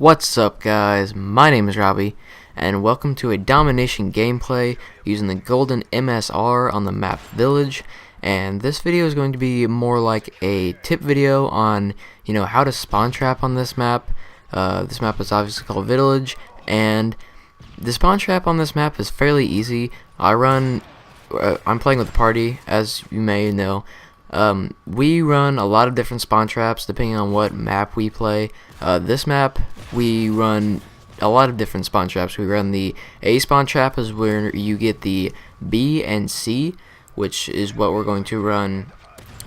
What's up, guys? My name is Robbie, and welcome to a domination gameplay using the golden MSR on the map Village. And this video is going to be more like a tip video on, how to spawn trap on this map. This map is obviously called Village, and the spawn trap on this map is fairly easy. I'm playing with a party, as you may know. We run a lot of different spawn traps depending on what map we play. This map, we run a lot of different spawn traps. We run the A spawn trap, is where you get the B and C, which is what we're going to run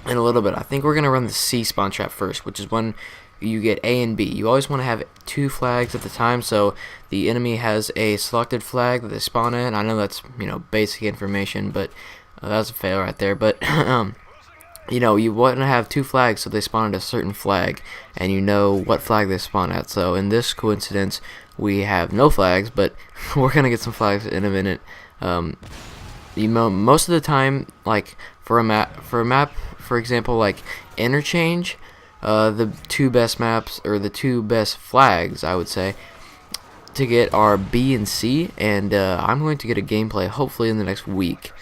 in a little bit. I think we're going to run the C spawn trap first, which is when you get A and B. You always want to have two flags at the time, so the enemy has a selected flag that they spawn in. I know that's, basic information, but that's a fail right there. But you want to have two flags so they spawn at a certain flag, and you know what flag they spawn at. So in this coincidence, we have no flags, but we're gonna get some flags in a minute. Most of the time, like for a map, for example, like Interchange, the two best maps, or the two best flags, I would say, to get are B and C, and I'm going to get a gameplay hopefully in the next week.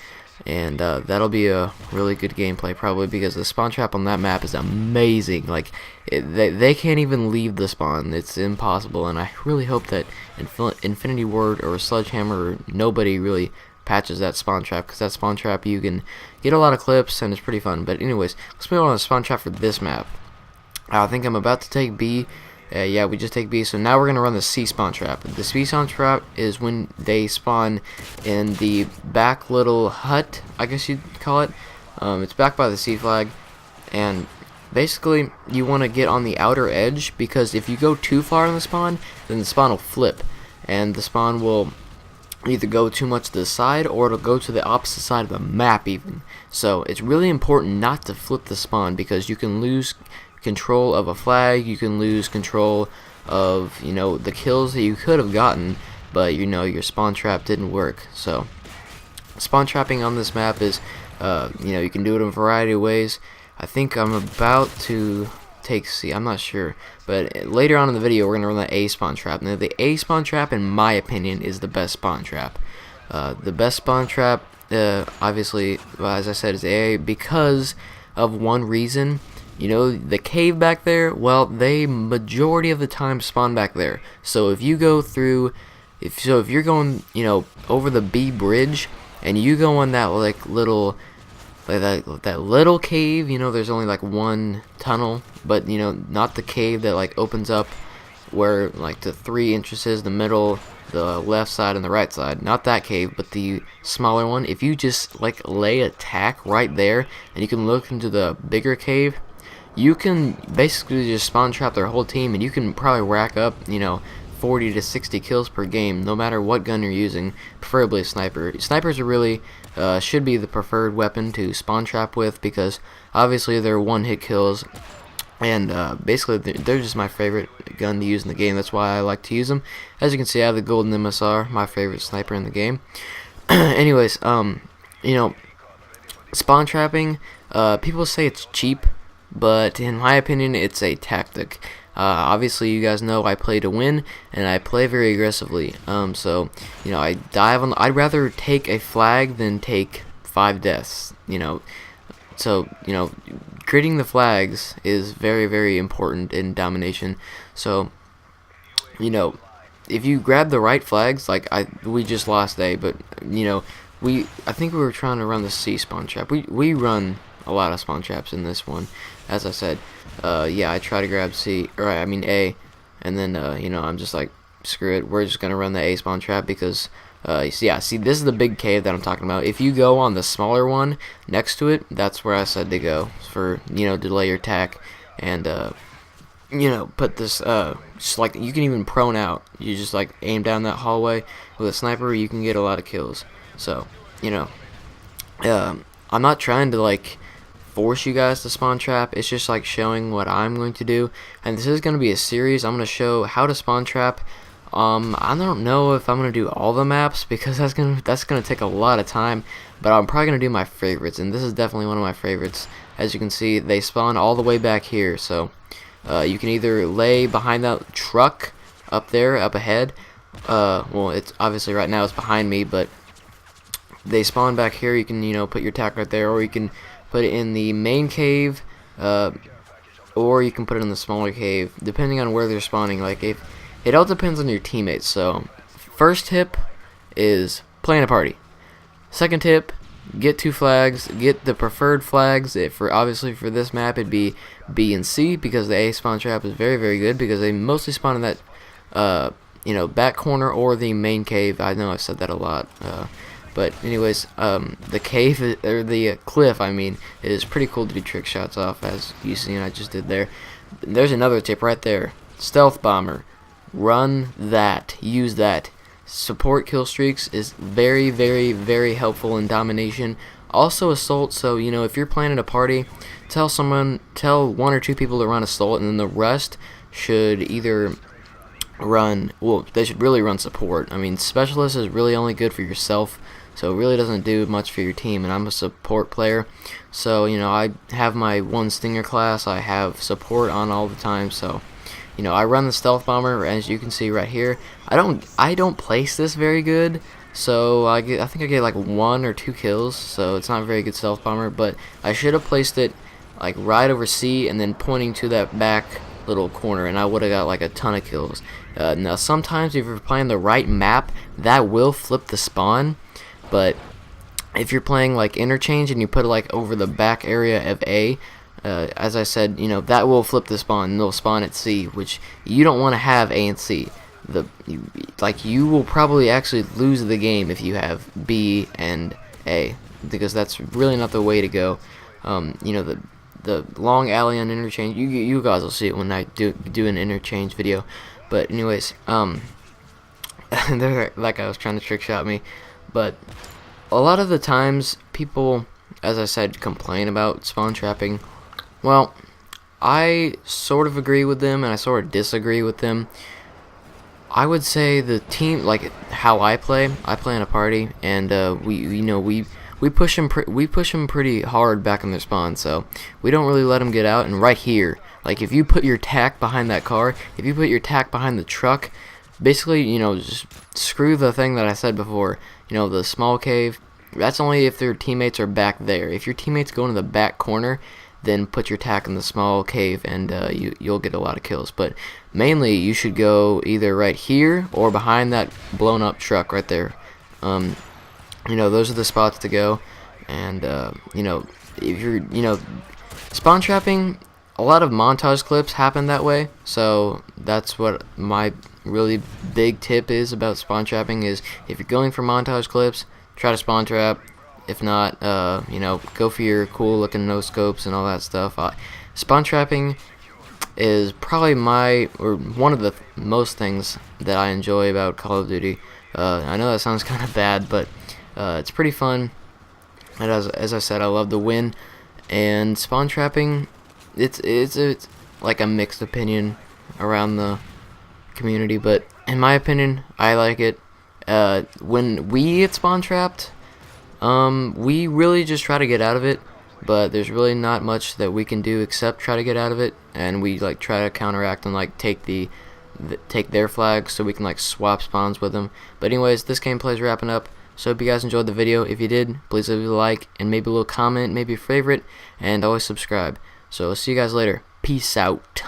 And that'll be a really good gameplay, probably, because the spawn trap on that map is amazing. Like, they can't even leave the spawn. It's impossible, and I really hope that Infinity Ward or Sledgehammer or nobody really patches that spawn trap, because that spawn trap, you can get a lot of clips, and it's pretty fun. But anyways, let's move on to the spawn trap for this map. I think I'm about to take B. Yeah, we just take B, so now we're going to run the C spawn trap. The C spawn trap is when they spawn in the back little hut, I guess you'd call it. It's back by the C flag, and basically you want to get on the outer edge, because if you go too far in the spawn, then the spawn will flip, and the spawn will either go too much to the side, or it'll go to the opposite side of the map even. So it's really important not to flip the spawn, because you can lose control of a flag, you can lose control of the kills that you could have gotten, but your spawn trap didn't work. So spawn trapping on this map is you can do it in a variety of ways. I think I'm about to take C, I'm not sure, but later on in the video we're gonna run the A spawn trap. Now the A spawn trap, in my opinion, is the best spawn trap. The best spawn trap, obviously, as I said, is A, because of one reason. The cave back there, well, they majority of the time spawn back there. So if you go through, if you're going, over the B bridge, and you go on that little cave, there's only one tunnel, but not the cave that opens up where the 3 entrances, the middle, the left side, and the right side. Not that cave, but the smaller one. If you just lay attack right there, and you can look into the bigger cave, you can basically just spawn trap their whole team, and you can probably rack up 40 to 60 kills per game, no matter what gun you're using, preferably a sniper. Snipers are really should be the preferred weapon to spawn trap with, because obviously they're one-hit kills, and basically they're just my favorite gun to use in the game. That's why I like to use them. As you can see, I have the golden MSR, my favorite sniper in the game. Anyways, spawn trapping, people say it's cheap, but in my opinion, it's a tactic. Obviously, you guys know I play to win, and I play very aggressively. So I dive on. I'd rather take a flag than take 5 deaths. So creating the flags is very, very important in domination. So if you grab the right flags, we just lost A, but I think we were trying to run the C spawn trap. We run a lot of spawn traps in this one, as I said. Yeah, I try to grab A, and then I'm just screw it, we're just gonna run the A spawn trap, because see, this is the big cave that I'm talking about. If you go on the smaller one next to it, that's where I said to go for delay your attack, and put this just you can even prone out. You just aim down that hallway with a sniper, you can get a lot of kills. So I'm not trying to force you guys to spawn trap. It's just showing what I'm going to do, and this is going to be a series. I'm going to show how to spawn trap. I don't know if I'm going to do all the maps, because that's going to take a lot of time, but I'm probably going to do my favorites, and this is definitely one of my favorites. As you can see, they spawn all the way back here, so you can either lay behind that truck up there, up ahead. Well, it's obviously right now it's behind me, but they spawn back here. You can, you know, put your tack right there, or you can put it in the main cave, or you can put it in the smaller cave, depending on where they're spawning. Like, if it all depends on your teammates. So, first tip is plan a party. Second tip, get 2 flags. Get the preferred flags. Obviously for this map, it'd be B and C, because the A spawn trap is very, very good, because they mostly spawn in that you know, back corner or the main cave. I know I've said that a lot. But anyways, the cave, or the cliff, I mean, is pretty cool to do trick shots off, as you see, and I just did there. There's another tip right there. Stealth bomber. Run that. Use that. Support kill streaks is very, very, very helpful in domination. Also assault, so, you know, if you're planning a party, tell 1 or 2 people to run assault, and then the rest should either run, well, they should really run support. I mean, specialist is really only good for yourself, so it really doesn't do much for your team, and I'm a support player, so, you know, I have my 1 stinger class, I have support on all the time, so, you know, I run the stealth bomber, as you can see right here. I don't place this very good, so I think I get like 1 or 2 kills, so it's not a very good stealth bomber, but I should have placed it like right over C and then pointing to that back little corner, and I would have got like a ton of kills. Now sometimes if you're playing the right map, that will flip the spawn, but if you're playing like interchange and you put it like over the back area of A, as I said, you know, that will flip the spawn, and they'll spawn at C, which you don't want to have A and C. You will probably actually lose the game if you have B and A, because that's really not the way to go. You know, the long alley on interchange, you guys will see it when I do an interchange video. But anyways, that guy was trying to trick shot me, but a lot of the times people, as I said, complain about spawn trapping. Well, I sort of agree with them, and I sort of disagree with them. I would say the team, like how I play in a party, and we push them pretty hard back in their spawn, so we don't really let them get out. And right here, like if you put your tack behind that car, if you put your tack behind the truck, basically, you know, just screw the thing that I said before, you know, the small cave. That's only if their teammates are back there. If your teammates go into the back corner, then put your tack in the small cave, and you'll get a lot of kills. But mainly you should go either right here or behind that blown up truck right there. You know, those are the spots to go. And you know, if you're, you know, spawn trapping, a lot of montage clips happen that way, so that's what my really big tip is about spawn trapping, is if you're going for montage clips, try to spawn trap. If not, you know, go for your cool looking no scopes and all that stuff. Spawn trapping is probably one of the most things that I enjoy about Call of Duty. I know that sounds kind of bad, but it's pretty fun. And as I said, I love the win. And spawn trapping, it's like a mixed opinion around the community, but in my opinion, I like it. When we get spawn trapped, we really just try to get out of it, but there's really not much that we can do except try to get out of it, and we like try to counteract and like take their flags so we can like swap spawns with them. But anyways, this gameplay is wrapping up, so hope you guys enjoyed the video. If you did, please leave a like and maybe a little comment, maybe a favorite, and always subscribe. So I'll see you guys later. Peace out.